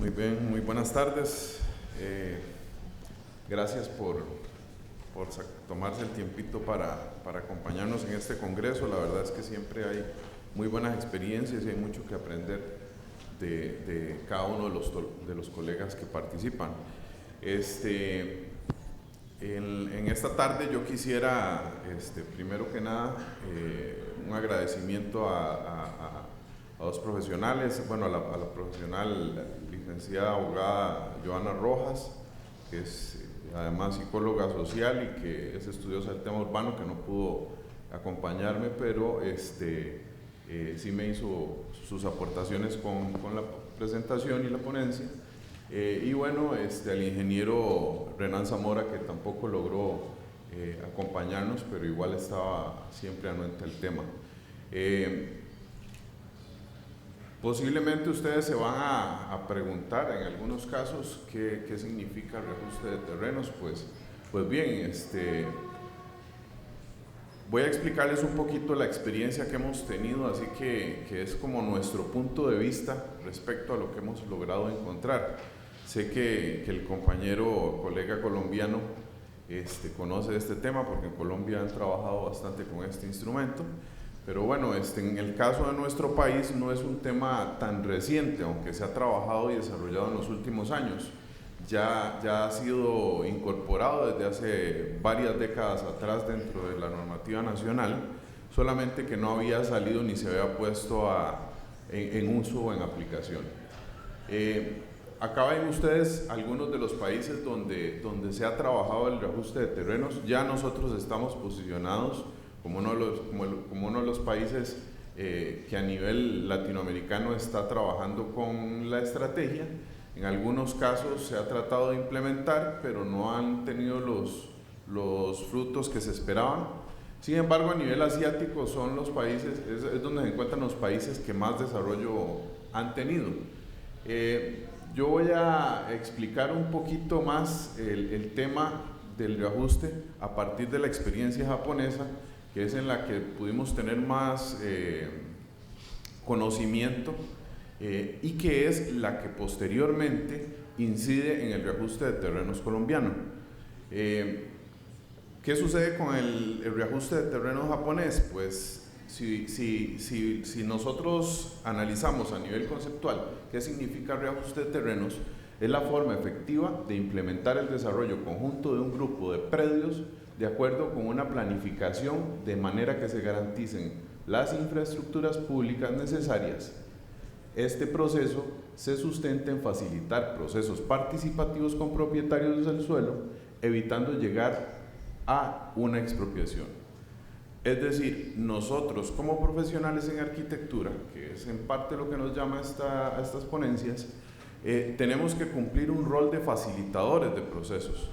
Muy bien, muy buenas tardes. Gracias por tomarse el tiempito para acompañarnos en este congreso. La verdad es que siempre hay muy buenas experiencias y hay mucho que aprender de cada uno de los colegas que participan. En esta tarde yo quisiera, primero que nada, un agradecimiento a dos profesionales, bueno, a la profesional licenciada abogada Joana Rojas, que es además psicóloga social y que es estudiosa del tema urbano, que no pudo acompañarme, pero sí me hizo sus aportaciones con la presentación y la ponencia. Y bueno, al ingeniero Renan Zamora, que tampoco logró acompañarnos, pero igual estaba siempre anuente el tema. Posiblemente ustedes se van a preguntar en algunos casos qué significa el reajuste de terrenos. Pues bien, voy a explicarles un poquito la experiencia que hemos tenido, así que es como nuestro punto de vista respecto a lo que hemos logrado encontrar. Sé que el compañero, colega colombiano, conoce este tema porque en Colombia han trabajado bastante con este instrumento. Pero bueno, en el caso de nuestro país no es un tema tan reciente, aunque se ha trabajado y desarrollado en los últimos años. Ya ha sido incorporado desde hace varias décadas atrás dentro de la normativa nacional, solamente que no había salido ni se había puesto en uso o en aplicación. Acá ven ustedes algunos de los países donde se ha trabajado el reajuste de terrenos. Ya nosotros estamos posicionados como uno de los países que a nivel latinoamericano está trabajando con la estrategia. En algunos casos se ha tratado de implementar, pero no han tenido los frutos que se esperaban. Sin embargo, a nivel asiático son los países, es donde se encuentran los países que más desarrollo han tenido. Yo voy a explicar un poquito más el tema del reajuste a partir de la experiencia japonesa, que es en la que pudimos tener más conocimiento y que es la que posteriormente incide en el reajuste de terrenos colombiano. ¿Qué sucede con el reajuste de terrenos japonés? Pues si nosotros analizamos a nivel conceptual qué significa reajuste de terrenos, es la forma efectiva de implementar el desarrollo conjunto de un grupo de predios de acuerdo con una planificación de manera que se garanticen las infraestructuras públicas necesarias. Este proceso se sustenta en facilitar procesos participativos con propietarios del suelo, evitando llegar a una expropiación. Es decir, nosotros como profesionales en arquitectura, que es en parte lo que nos llama a estas ponencias, tenemos que cumplir un rol de facilitadores de procesos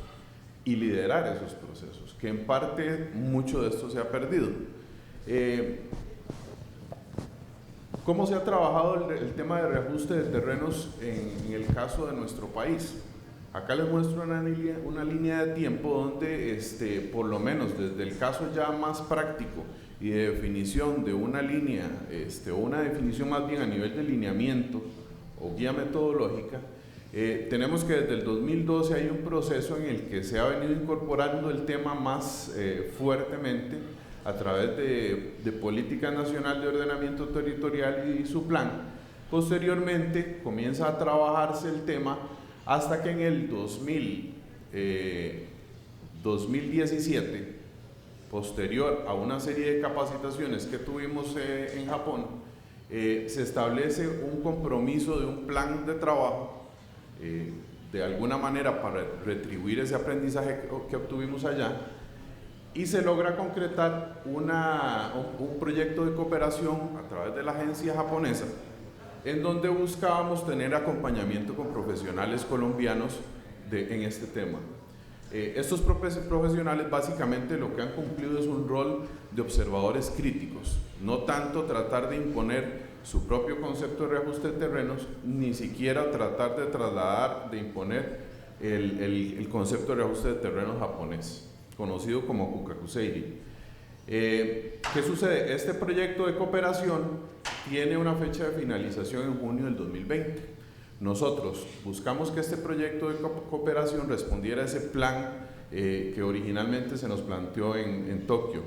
y liderar esos procesos, que en parte mucho de esto se ha perdido. ¿Cómo se ha trabajado el tema de reajuste de terrenos en el caso de nuestro país? Acá les muestro una línea de tiempo donde, por lo menos desde el caso ya más práctico y de definición de una línea, o una definición más bien a nivel de lineamiento o guía metodológica, tenemos que desde el 2012 hay un proceso en el que se ha venido incorporando el tema más fuertemente a través de Política Nacional de Ordenamiento Territorial y su plan. Posteriormente comienza a trabajarse el tema hasta que en el 2017, posterior a una serie de capacitaciones que tuvimos en Japón, se establece un compromiso de un plan de trabajo de alguna manera para retribuir ese aprendizaje que obtuvimos allá, y se logra concretar un proyecto de cooperación a través de la agencia japonesa, en donde buscábamos tener acompañamiento con profesionales colombianos en este tema. Estos profesionales básicamente lo que han cumplido es un rol de observadores críticos, no tanto tratar de imponer su propio concepto de reajuste de terrenos, ni siquiera tratar de trasladar, de imponer el concepto de reajuste de terrenos japonés, conocido como Kukakuseiri. ¿Qué sucede? Este proyecto de cooperación tiene una fecha de finalización en junio del 2020, Nosotros buscamos que este proyecto de cooperación respondiera a ese plan que originalmente se nos planteó en Tokio,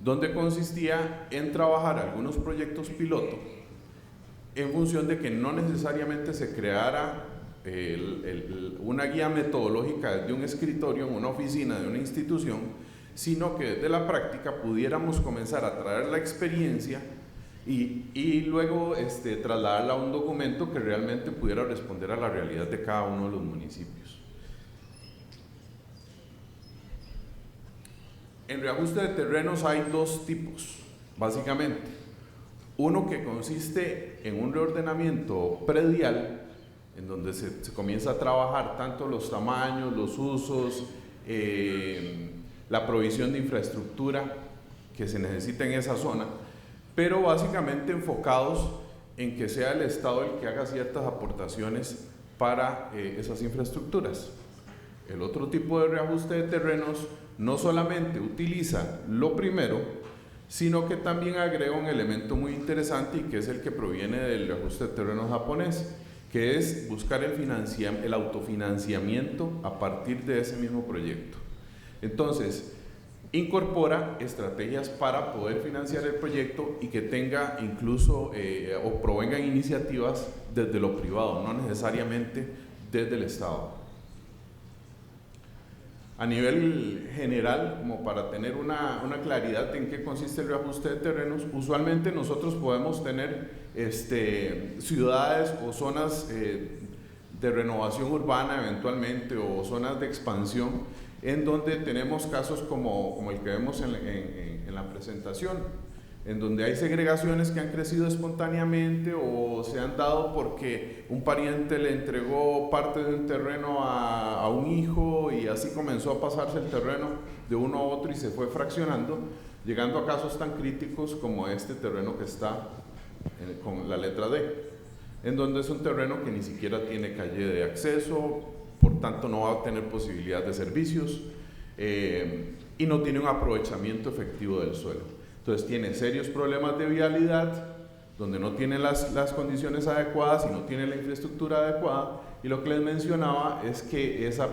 donde consistía en trabajar algunos proyectos piloto en función de que no necesariamente se creara una guía metodológica de un escritorio en una oficina de una institución, sino que desde la práctica pudiéramos comenzar a traer la experiencia y luego trasladarla a un documento que realmente pudiera responder a la realidad de cada uno de los municipios. En reajuste de terrenos hay dos tipos, básicamente. Uno que consiste en un reordenamiento predial, en donde se comienza a trabajar tanto los tamaños, los usos, la provisión de infraestructura que se necesita en esa zona, pero básicamente enfocados en que sea el Estado el que haga ciertas aportaciones para esas infraestructuras. El otro tipo de reajuste de terrenos no solamente utiliza lo primero, sino que también agrega un elemento muy interesante y que es el que proviene del reajuste de terrenos japonés, que es buscar el autofinanciamiento a partir de ese mismo proyecto. Entonces, incorpora estrategias para poder financiar el proyecto y que tenga incluso o provengan iniciativas desde lo privado, no necesariamente desde el Estado. A nivel general, como para tener una claridad en qué consiste el reajuste de terrenos, usualmente nosotros podemos tener ciudades o zonas de renovación urbana eventualmente o zonas de expansión en donde tenemos casos como el que vemos en la presentación, en donde hay segregaciones que han crecido espontáneamente o se han dado porque un pariente le entregó parte de un terreno a un hijo y así comenzó a pasarse el terreno de uno a otro y se fue fraccionando, llegando a casos tan críticos como este terreno que está con la letra D, en donde es un terreno que ni siquiera tiene calle de acceso, por tanto no va a tener posibilidad de servicios y no tiene un aprovechamiento efectivo del suelo. Entonces tiene serios problemas de vialidad, donde no tiene las condiciones adecuadas y no tiene la infraestructura adecuada, y lo que les mencionaba es que esa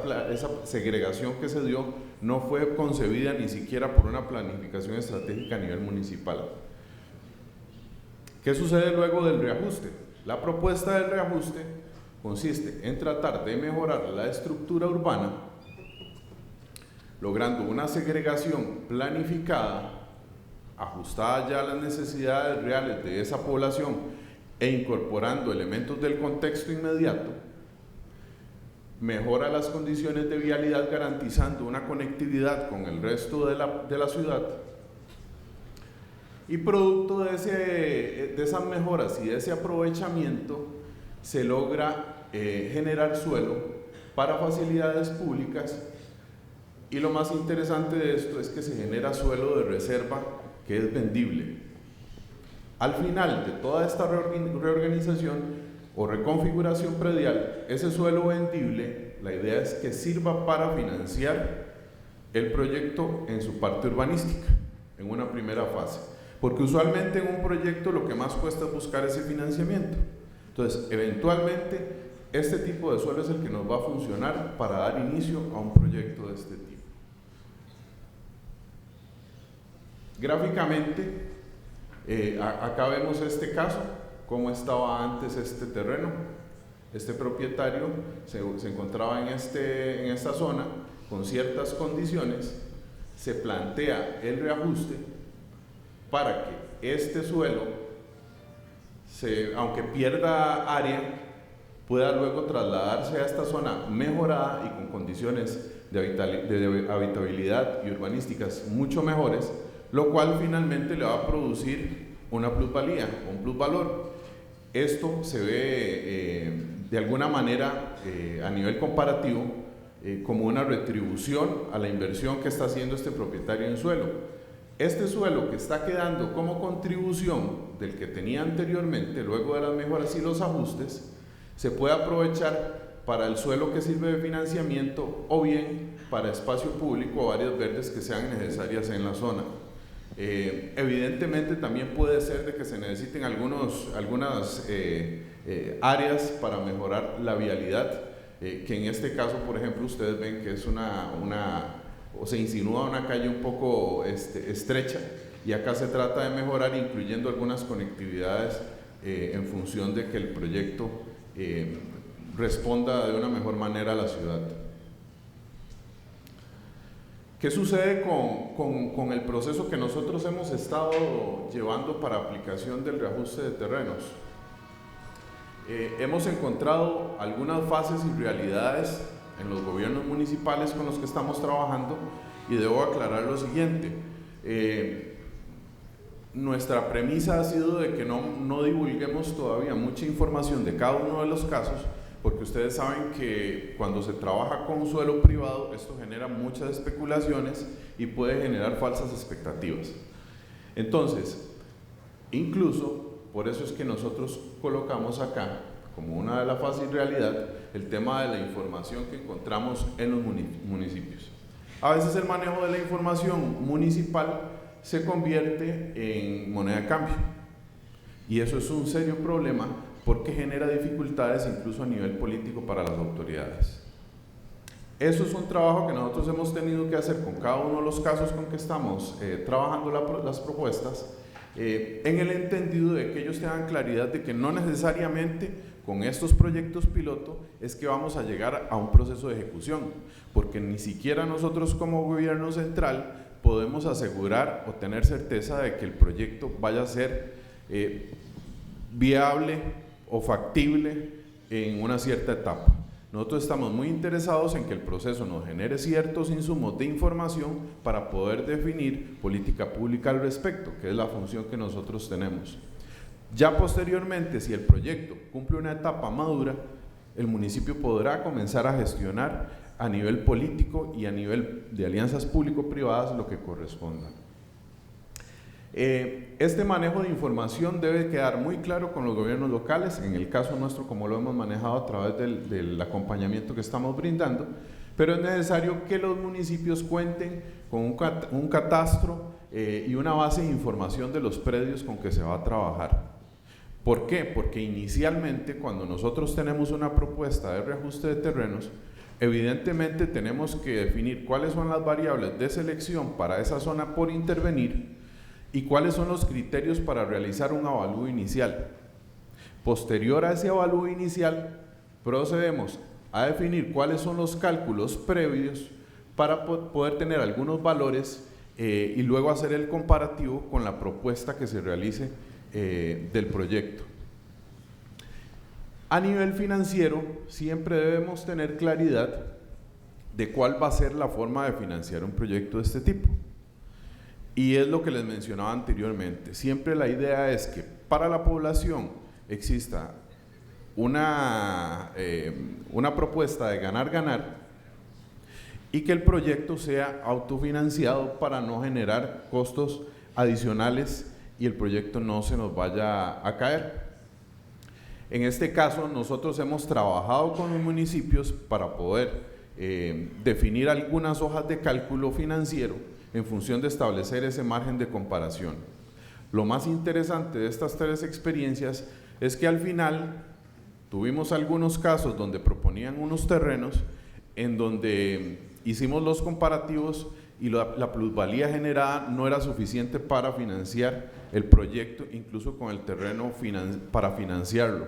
segregación que se dio no fue concebida ni siquiera por una planificación estratégica a nivel municipal. ¿Qué sucede luego del reajuste? La propuesta del reajuste consiste en tratar de mejorar la estructura urbana, logrando una segregación planificada, ajustada ya a las necesidades reales de esa población e incorporando elementos del contexto inmediato, mejora las condiciones de vialidad garantizando una conectividad con el resto de la ciudad y producto de esas mejoras y de ese aprovechamiento se logra generar suelo para facilidades públicas y lo más interesante de esto es que se genera suelo de reserva que es vendible. Al final de toda esta reorganización o reconfiguración predial, ese suelo vendible, la idea es que sirva para financiar el proyecto en su parte urbanística, en una primera fase, porque usualmente en un proyecto lo que más cuesta es buscar ese financiamiento. Entonces, eventualmente, este tipo de suelo es el que nos va a funcionar para dar inicio a un proyecto de este tipo. Gráficamente, acá vemos este caso, cómo estaba antes este terreno. Este propietario se encontraba en esta zona con ciertas condiciones, se plantea el reajuste para que este suelo, aunque pierda área, pueda luego trasladarse a esta zona mejorada y con condiciones de habitabilidad y urbanísticas mucho mejores, lo cual finalmente le va a producir una plusvalía, un plusvalor. Esto se ve de alguna manera a nivel comparativo como una retribución a la inversión que está haciendo este propietario en suelo. Este suelo que está quedando como contribución del que tenía anteriormente, luego de las mejoras y los ajustes, se puede aprovechar para el suelo que sirve de financiamiento o bien para espacio público o áreas verdes que sean necesarias en la zona. Evidentemente también puede ser de que se necesiten algunas áreas para mejorar la vialidad, que en este caso, por ejemplo, ustedes ven que es o se insinúa una calle un poco estrecha, y acá se trata de mejorar incluyendo algunas conectividades en función de que el proyecto responda de una mejor manera a la ciudad. ¿Qué sucede con el proceso que nosotros hemos estado llevando para aplicación del reajuste de terrenos? Hemos encontrado algunas fases y realidades en los gobiernos municipales con los que estamos trabajando, y debo aclarar lo siguiente. Nuestra premisa ha sido de que no divulguemos todavía mucha información de cada uno de los casos, porque ustedes saben que cuando se trabaja con suelo privado, esto genera muchas especulaciones y puede generar falsas expectativas. Entonces, incluso por eso es que nosotros colocamos acá, como una de las fases y realidad, el tema de la información que encontramos en los municipios. A veces el manejo de la información municipal se convierte en moneda de cambio, y eso es un serio problema porque genera dificultades incluso a nivel político para las autoridades. Eso es un trabajo que nosotros hemos tenido que hacer con cada uno de los casos con que estamos trabajando las propuestas, en el entendido de que ellos tengan claridad de que no necesariamente con estos proyectos piloto es que vamos a llegar a un proceso de ejecución, porque ni siquiera nosotros como gobierno central podemos asegurar o tener certeza de que el proyecto vaya a ser viable o factible en una cierta etapa. Nosotros estamos muy interesados en que el proceso nos genere ciertos insumos de información para poder definir política pública al respecto, que es la función que nosotros tenemos. Ya posteriormente, si el proyecto cumple una etapa madura, el municipio podrá comenzar a gestionar a nivel político y a nivel de alianzas público-privadas lo que corresponda. Este manejo de información debe quedar muy claro con los gobiernos locales, en el caso nuestro como lo hemos manejado a través del acompañamiento que estamos brindando, pero es necesario que los municipios cuenten con un catastro y una base de información de los predios con que se va a trabajar. ¿Por qué? Porque inicialmente cuando nosotros tenemos una propuesta de reajuste de terrenos, evidentemente tenemos que definir cuáles son las variables de selección para esa zona por intervenir y cuáles son los criterios para realizar un avalúo inicial. Posterior a ese avalúo inicial, procedemos a definir cuáles son los cálculos previos para poder tener algunos valores y luego hacer el comparativo con la propuesta que se realice del proyecto. A nivel financiero, siempre debemos tener claridad de cuál va a ser la forma de financiar un proyecto de este tipo. Y es lo que les mencionaba anteriormente, siempre la idea es que para la población exista una propuesta de ganar-ganar y que el proyecto sea autofinanciado para no generar costos adicionales y el proyecto no se nos vaya a caer. En este caso nosotros hemos trabajado con los municipios para poder definir algunas hojas de cálculo financiero en función de establecer ese margen de comparación. Lo más interesante de estas tres experiencias es que al final tuvimos algunos casos donde proponían unos terrenos en donde hicimos los comparativos y la plusvalía generada no era suficiente para financiar el proyecto, incluso con el terreno para financiarlo.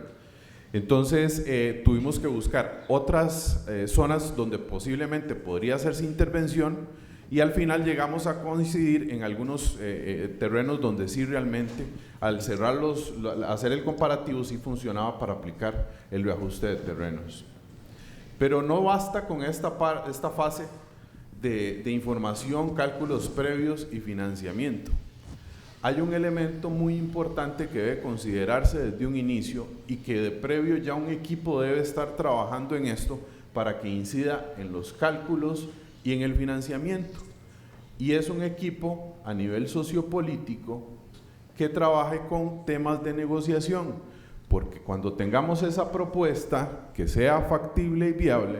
Entonces tuvimos que buscar otras zonas donde posiblemente podría hacerse intervención, y al final llegamos a coincidir en algunos terrenos donde sí realmente al hacer el comparativo sí funcionaba para aplicar el reajuste de terrenos. Pero no basta con esta fase de información, cálculos previos y financiamiento. Hay un elemento muy importante que debe considerarse desde un inicio y que de previo ya un equipo debe estar trabajando en esto para que incida en los cálculos y en el financiamiento. Y es un equipo a nivel sociopolítico que trabaje con temas de negociación, porque cuando tengamos esa propuesta que sea factible y viable,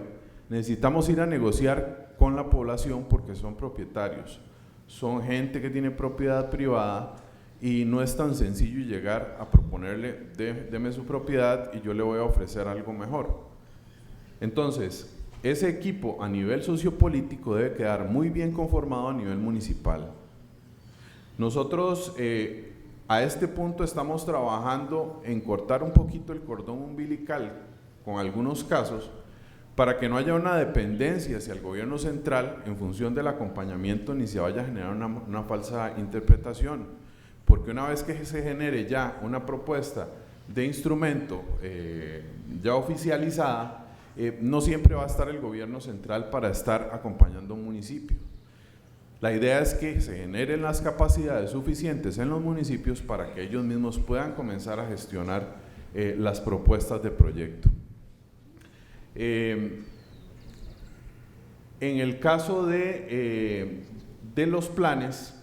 necesitamos ir a negociar con la población porque son propietarios, son gente que tiene propiedad privada y no es tan sencillo llegar a proponerle, deme su propiedad y yo le voy a ofrecer algo mejor. Entonces, ese equipo a nivel sociopolítico debe quedar muy bien conformado a nivel municipal. Nosotros a este punto estamos trabajando en cortar un poquito el cordón umbilical con algunos casos para que no haya una dependencia hacia el gobierno central en función del acompañamiento ni se vaya a generar una falsa interpretación, porque una vez que se genere ya una propuesta de instrumento ya oficializada, no siempre va a estar el gobierno central para estar acompañando a un municipio. La idea es que se generen las capacidades suficientes en los municipios para que ellos mismos puedan comenzar a gestionar las propuestas de proyecto. En el caso de los planes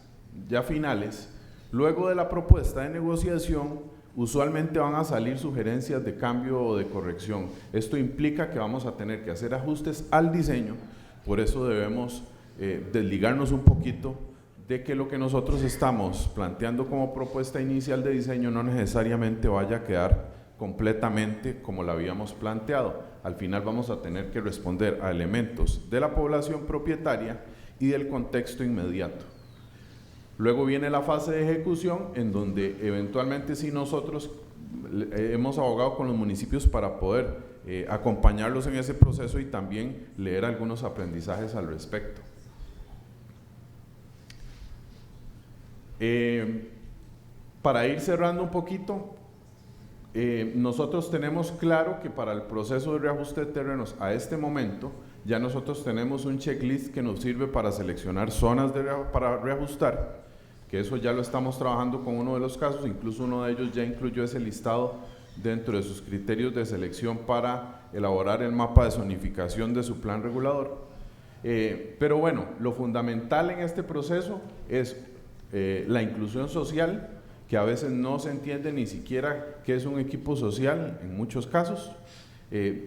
ya finales, luego de la propuesta de negociación, usualmente van a salir sugerencias de cambio o de corrección. Esto implica que vamos a tener que hacer ajustes al diseño, por eso debemos desligarnos un poquito de que lo que nosotros estamos planteando como propuesta inicial de diseño no necesariamente vaya a quedar completamente como la habíamos planteado. Al final vamos a tener que responder a elementos de la población propietaria y del contexto inmediato. Luego viene la fase de ejecución, en donde eventualmente sí nosotros hemos abogado con los municipios para poder acompañarlos en ese proceso y también leer algunos aprendizajes al respecto. Para ir cerrando un poquito, nosotros tenemos claro que para el proceso de reajuste de terrenos a este momento ya nosotros tenemos un checklist que nos sirve para seleccionar zonas para reajustar, que eso ya lo estamos trabajando con uno de los casos, incluso uno de ellos ya incluyó ese listado dentro de sus criterios de selección para elaborar el mapa de zonificación de su plan regulador. Pero bueno, lo fundamental en este proceso es la inclusión social, que a veces no se entiende ni siquiera qué es un equipo social en muchos casos.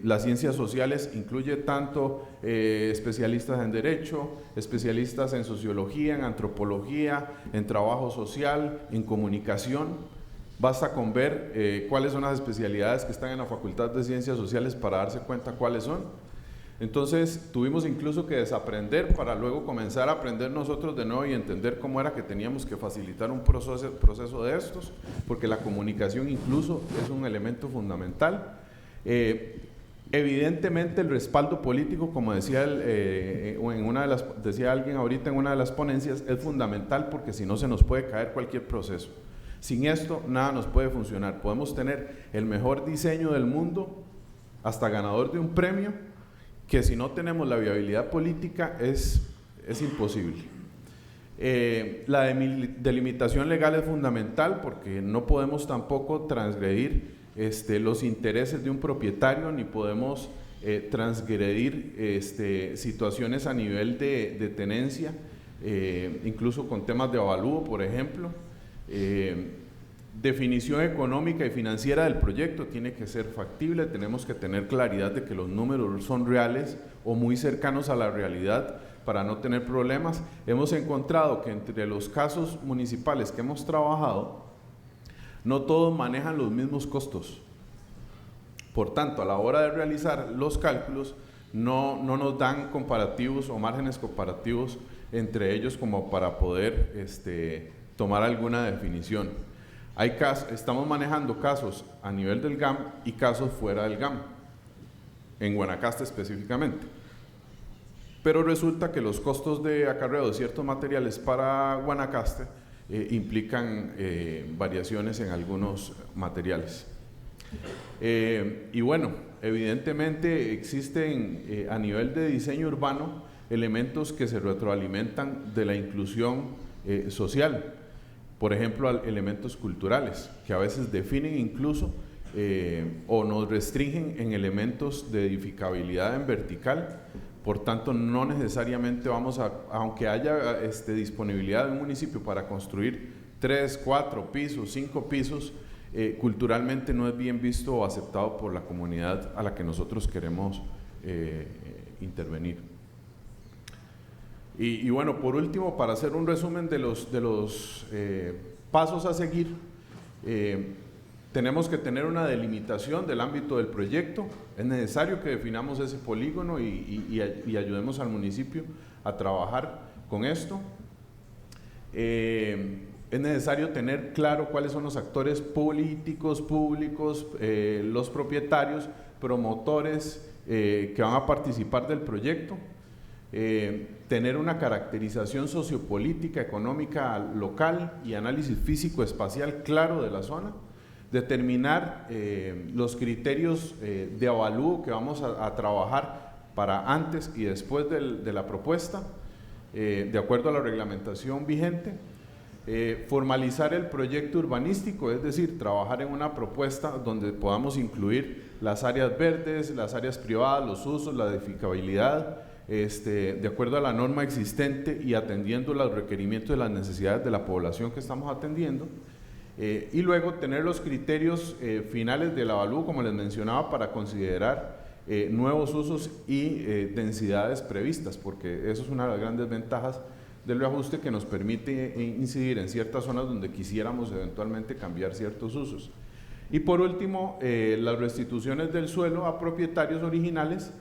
Las ciencias sociales incluye tanto especialistas en derecho, especialistas en sociología, en antropología, en trabajo social, en comunicación. Basta con ver cuáles son las especialidades que están en la Facultad de Ciencias Sociales para darse cuenta cuáles son. Entonces tuvimos incluso que desaprender para luego comenzar a aprender nosotros de nuevo y entender cómo era que teníamos que facilitar un proceso de estos, porque la comunicación incluso es un elemento fundamental. Evidentemente el respaldo político, como decía, decía alguien ahorita en una de las ponencias, es fundamental, porque si no se nos puede caer cualquier proceso. Sin esto nada nos puede funcionar. Podemos tener el mejor diseño del mundo, hasta ganador de un premio, que si no tenemos la viabilidad política es imposible. La delimitación legal es fundamental, porque no podemos tampoco transgredir los intereses de un propietario, ni podemos transgredir situaciones a nivel de tenencia, incluso con temas de avalúo, por ejemplo. Definición económica y financiera del proyecto tiene que ser factible, tenemos que tener claridad de que los números son reales o muy cercanos a la realidad para no tener problemas. Hemos encontrado que entre los casos municipales que hemos trabajado, no todos manejan los mismos costos. Por tanto, a la hora de realizar los cálculos, no nos dan comparativos o márgenes comparativos entre ellos como para poder tomar alguna definición. Estamos manejando casos a nivel del GAM y casos fuera del GAM, en Guanacaste específicamente. Pero resulta que los costos de acarreo de ciertos materiales para Guanacaste implican variaciones en algunos materiales. Y bueno, evidentemente existen a nivel de diseño urbano elementos que se retroalimentan de la inclusión social. Por ejemplo, elementos culturales, que a veces definen incluso o nos restringen en elementos de edificabilidad en vertical. Por tanto, no necesariamente aunque haya disponibilidad de un municipio para construir 3, 4 pisos, 5 pisos, culturalmente no es bien visto o aceptado por la comunidad a la que nosotros queremos intervenir. Y bueno, por último, para hacer un resumen de los pasos a seguir, tenemos que tener una delimitación del ámbito del proyecto. Es necesario que definamos ese polígono y ayudemos al municipio a trabajar con esto. Es necesario tener claro cuáles son los actores políticos, públicos, los propietarios, promotores que van a participar del proyecto. Tener una caracterización sociopolítica, económica local y análisis físico-espacial claro de la zona. Determinar los criterios de avalúo que vamos a trabajar para antes y después de la propuesta, de acuerdo a la reglamentación vigente. Formalizar el proyecto urbanístico, es decir, trabajar en una propuesta donde podamos incluir las áreas verdes, las áreas privadas, los usos, la edificabilidad, de acuerdo a la norma existente y atendiendo los requerimientos de las necesidades de la población que estamos atendiendo. Y luego tener los criterios finales del avalúo, como les mencionaba, para considerar nuevos usos y densidades previstas, porque eso es una de las grandes ventajas del reajuste, que nos permite incidir en ciertas zonas donde quisiéramos eventualmente cambiar ciertos usos. Y por último, las restituciones del suelo a propietarios originales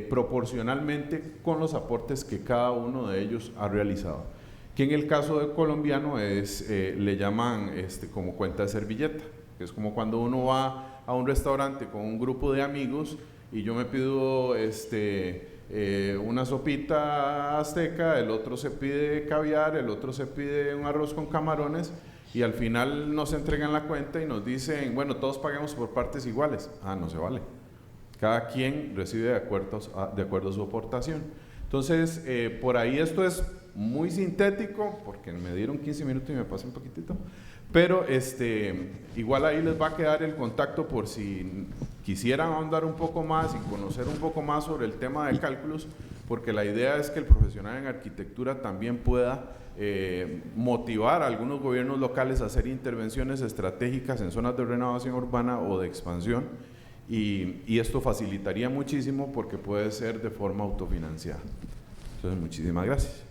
proporcionalmente con los aportes que cada uno de ellos ha realizado, que en el caso de colombiano le llaman como cuenta de servilleta, que es como cuando uno va a un restaurante con un grupo de amigos y yo me pido una sopita azteca, el otro se pide caviar, el otro se pide un arroz con camarones, y al final nos entregan la cuenta y nos dicen, bueno, todos paguemos por partes iguales. No se vale. Cada quien recibe de acuerdo a su aportación. Entonces, por ahí esto es muy sintético, porque me dieron 15 minutos y me pasé un poquitito, pero igual ahí les va a quedar el contacto por si quisieran ahondar un poco más y conocer un poco más sobre el tema de cálculos, porque la idea es que el profesional en arquitectura también pueda motivar a algunos gobiernos locales a hacer intervenciones estratégicas en zonas de renovación urbana o de expansión, y esto facilitaría muchísimo porque puede ser de forma autofinanciada. Entonces, muchísimas gracias.